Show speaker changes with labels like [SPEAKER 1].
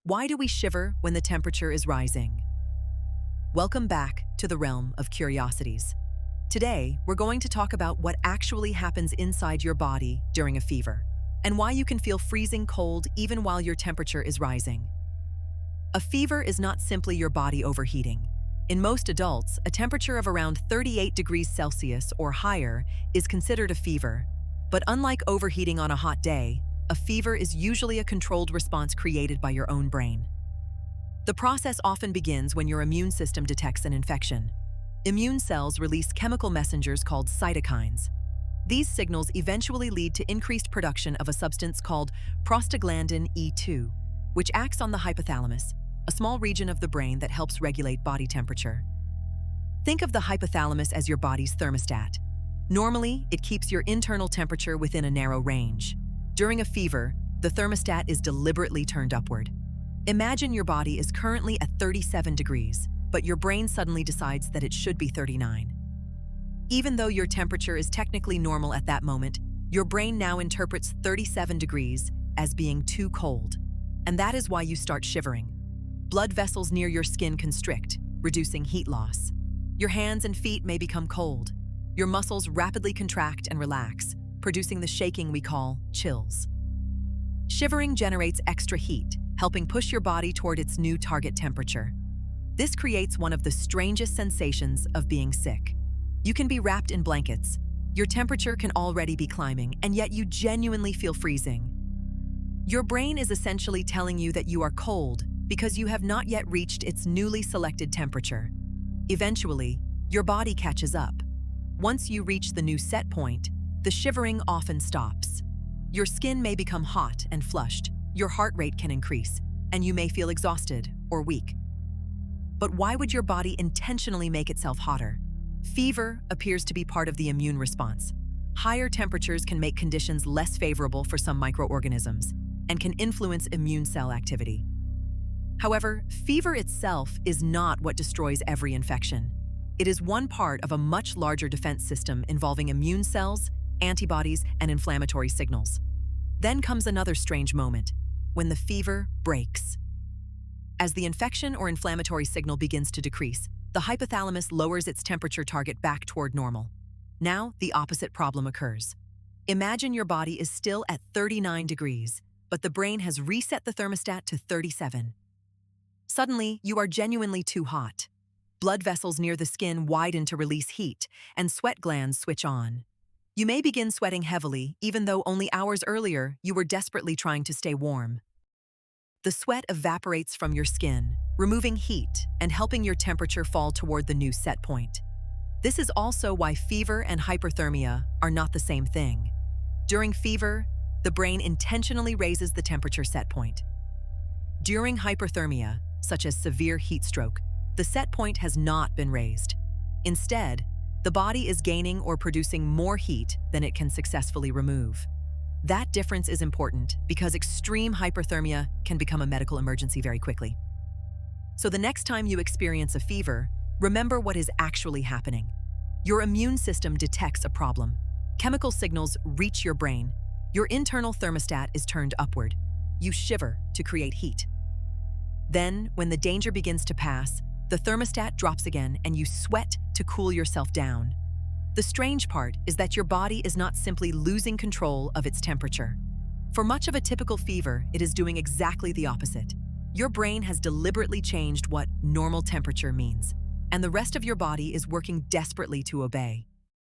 [SPEAKER 1] Why do we shiver when the temperature is rising? Welcome back to the realm of curiosities. Today, we're going to talk about what actually happens inside your body during a fever, and why you can feel freezing cold even while your temperature is rising. A fever is not simply your body overheating. In most adults, a temperature of around 38 degrees Celsius or higher is considered a fever. But unlike overheating on a hot day, a fever is usually a controlled response created by your own brain. The process often begins when your immune system detects an infection. Immune cells release chemical messengers called cytokines. These signals eventually lead to increased production of a substance called prostaglandin E2, which acts on the hypothalamus, a small region of the brain that helps regulate body temperature. Think of the hypothalamus as your body's thermostat. Normally, it keeps your internal temperature within a narrow range. During a fever, the thermostat is deliberately turned upward. Imagine your body is currently at 37 degrees, but your brain suddenly decides that it should be 39. Even though your temperature is technically normal at that moment, your brain now interprets 37 degrees as being too cold. And that is why you start shivering. Blood vessels near your skin constrict, reducing heat loss. Your hands and feet may become cold. Your muscles rapidly contract and relax, producing the shaking we call chills. Shivering generates extra heat, helping push your body toward its new target temperature. This creates one of the strangest sensations of being sick. You can be wrapped in blankets. Your temperature can already be climbing, and yet you genuinely feel freezing. Your brain is essentially telling you that you are cold because you have not yet reached its newly selected temperature. Eventually, your body catches up. Once you reach the new set point, the shivering often stops. Your skin may become hot and flushed, your heart rate can increase, and you may feel exhausted or weak. But why would your body intentionally make itself hotter? Fever appears to be part of the immune response. Higher temperatures can make conditions less favorable for some microorganisms and can influence immune cell activity. However, fever itself is not what destroys every infection. It is one part of a much larger defense system involving immune cells, antibodies, and inflammatory signals. Then comes another strange moment, when the fever breaks. As the infection or inflammatory signal begins to decrease, the hypothalamus lowers its temperature target back toward normal. Now, the opposite problem occurs. Imagine your body is still at 39 degrees, but the brain has reset the thermostat to 37. Suddenly, you are genuinely too hot. Blood vessels near the skin widen to release heat, and sweat glands switch on. You may begin sweating heavily, even though only hours earlier you were desperately trying to stay warm. The sweat evaporates from your skin, removing heat and helping your temperature fall toward the new set point. This is also why fever and hyperthermia are not the same thing. During fever, the brain intentionally raises the temperature set point. During hyperthermia, such as severe heat stroke, the set point has not been raised. Instead, the body is gaining or producing more heat than it can successfully remove. That difference is important because extreme hyperthermia can become a medical emergency very quickly. So the next time you experience a fever, remember what is actually happening. Your immune system detects a problem. Chemical signals reach your brain. Your internal thermostat is turned upward. You shiver to create heat. Then, when the danger begins to pass, the thermostat drops again and you sweat to cool yourself down. The strange part is that your body is not simply losing control of its temperature. For much of a typical fever, it is doing exactly the opposite. Your brain has deliberately changed what normal temperature means, and the rest of your body is working desperately to obey.